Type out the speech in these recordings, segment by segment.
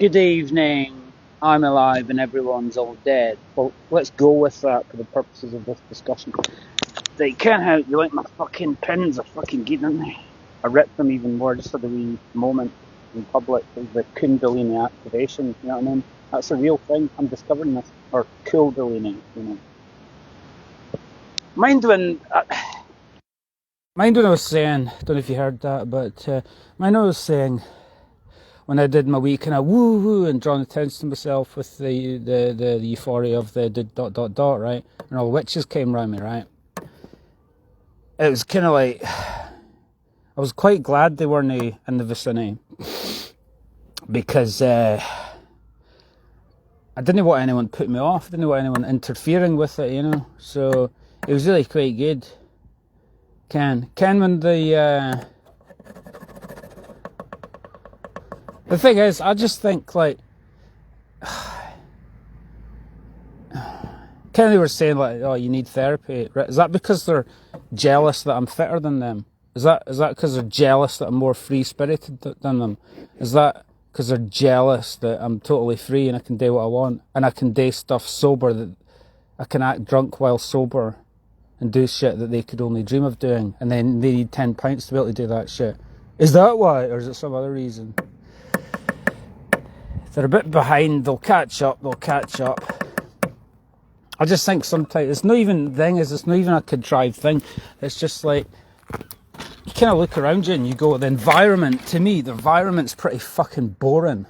Good evening. I'm alive and everyone's all dead. Well, let's go with that for the purposes of this discussion. They can't help you like my fucking pins are fucking good, aren't they? I ripped them even more just for the wee moment in public of the Kundalini activation, you know what I mean? That's a real thing. I'm discovering this. Or Kundalini, you know. Mind when. Mind when I was saying, don't know if you heard that, but mind when I was saying when I did my wee kind of woo woo and drawing attention to myself with the euphoria of the dot dot dot, right? And all the witches came around me, right? It was kind of like I was quite glad they weren't in the vicinity because I didn't want anyone putting me off. I didn't want anyone interfering with it, you know. So it was really quite good. Ken, when the thing is, I just think like. They were saying like, oh, you need therapy. Is that because they're jealous that I'm fitter than them? Is that because they're jealous that I'm more free spirited than them? Is that because they're jealous that I'm totally free and I can do what I want and I can do stuff sober, that I can act drunk while sober and do shit that they could only dream of doing, and then they need 10 pints to be able to do that shit? Is that why, or is it some other reason? They're a bit behind. They'll catch up. I just think sometimes it's not even it's not even a contrived thing. It's just like you kind of look around you and you go, the environment, to me, the environment's pretty fucking boring.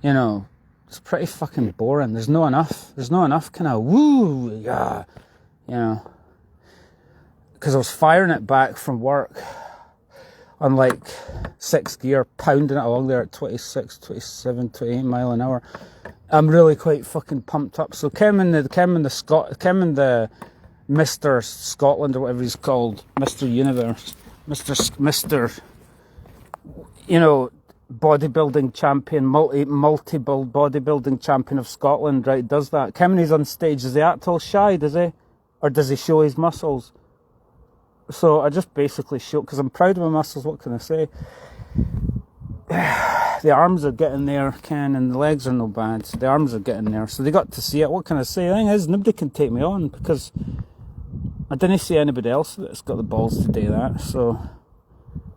You know, it's pretty fucking boring. There's not enough kind of woo, yeah, you know. Because I was firing it back from work on like 6th gear, pounding it along there at 26, 27, 28 mile an hour. I'm really quite fucking pumped up. So Kim and the Mr. Scotland or whatever he's called, Mr. Universe, Mr. You know, bodybuilding champion, multiple bodybuilding champion of Scotland, right? Does that? Kim, when he's on stage, does he act all shy? Does he, or does he show his muscles? So I just basically show, because I'm proud of my muscles. What can I say? The arms are getting there, Ken, and the legs are no bad. So the arms are getting there. So they got to see it. What can I say? The thing is, nobody can take me on because I didn't see anybody else that's got the balls to do that. So,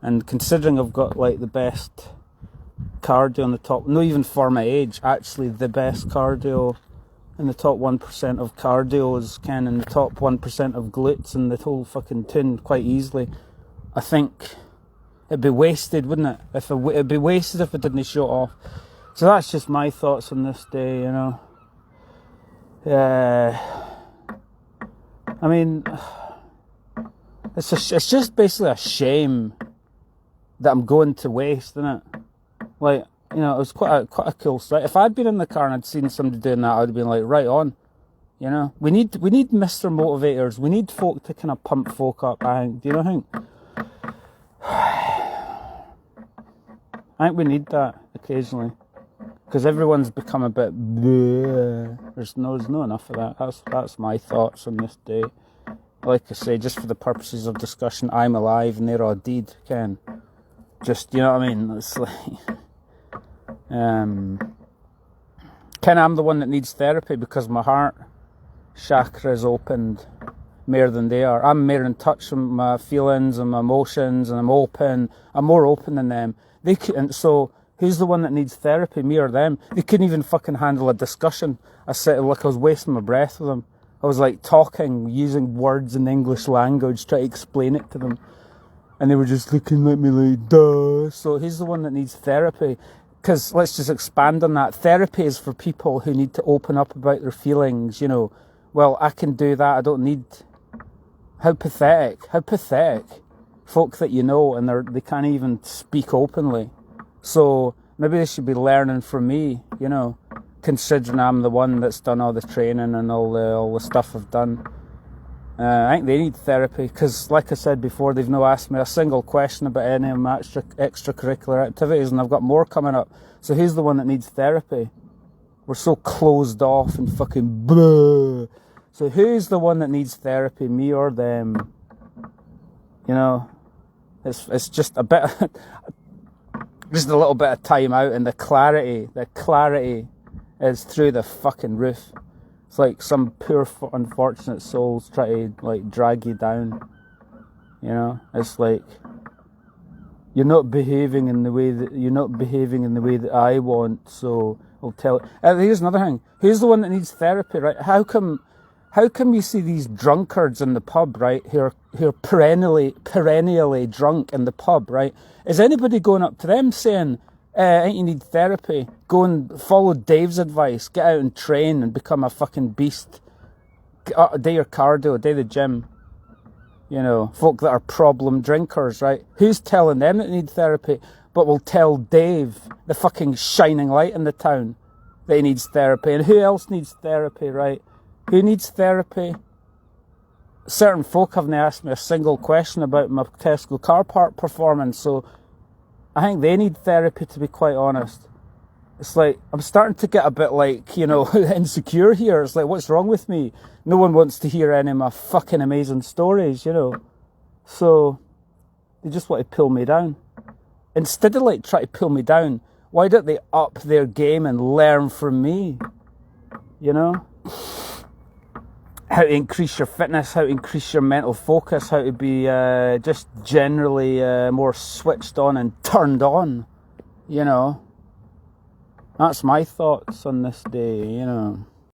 and considering I've got like the best cardio on the top, not even for my age, actually the best cardio in the top 1% of cardios, Ken, in the top 1% of glutes and the whole fucking tune quite easily. I think it'd be wasted, wouldn't it? It'd be wasted if I didn't show it off. So that's just my thoughts on this day, you know. I mean, it's just basically a shame that I'm going to waste, isn't it? Like, you know, it was quite a cool sight. If I'd been in the car and I'd seen somebody doing that, I'd have been like, right on. You know, we need Mr. Motivators. We need folk to kind of pump folk up. Do you know what I think? I think we need that occasionally, because everyone's become a bit bleh. There's no enough of that. That's my thoughts on this day. Like I say, just for the purposes of discussion, I'm alive and they're all dead, Ken. Just, you know what I mean? It's like, Ken, I'm the one that needs therapy because my heart chakra is opened more than they are. I'm more in touch with my feelings and my emotions, and I'm more open than them. They couldn't. So who's the one that needs therapy, me or them? They couldn't even fucking handle a discussion. I said, like, I was wasting my breath with them. I was like talking, using words in the English language, trying to explain it to them, and they were just looking at me like, duh. So he's the one that needs therapy. Because let's just expand on that. Therapy is for people who need to open up about their feelings, you know. Well, I can do that. I don't need. How pathetic. Folk that you know and they can't even speak openly. So maybe they should be learning from me, you know, considering I'm the one that's done all the training and all the stuff I've done. I think they need therapy because, like I said before, they've not asked me a single question about any of my extracurricular activities, and I've got more coming up. So who's the one that needs therapy? We're so closed off and fucking blah. So who's the one that needs therapy, me or them? You know, it's just a bit. Just a little bit of time out, and the clarity is through the fucking roof. It's like some poor unfortunate souls try to like drag you down. You know, it's like you're not behaving in the way that I want. So I'll tell. Here's another thing. Who's the one that needs therapy, right? How come you see these drunkards in the pub, right? Who are perennially drunk in the pub, right? Is anybody going up to them saying, I think you need therapy. Go and follow Dave's advice. Get out and train and become a fucking beast. Do your cardio, do the gym. You know, folk that are problem drinkers, right? Who's telling them that they need therapy, but will tell Dave, the fucking shining light in the town, that he needs therapy? And who else needs therapy, right? Who needs therapy? Certain folk haven't asked me a single question about my Tesco car park performance, so I think they need therapy, to be quite honest. It's like, I'm starting to get a bit like, you know, insecure here. It's like, what's wrong with me? No one wants to hear any of my fucking amazing stories, you know. So, they just want to pull me down. Instead of like trying to pull me down, why don't they up their game and learn from me? You know? How to increase your fitness, how to increase your mental focus, how to be just generally more switched on and turned on, you know. That's my thoughts on this day, you know.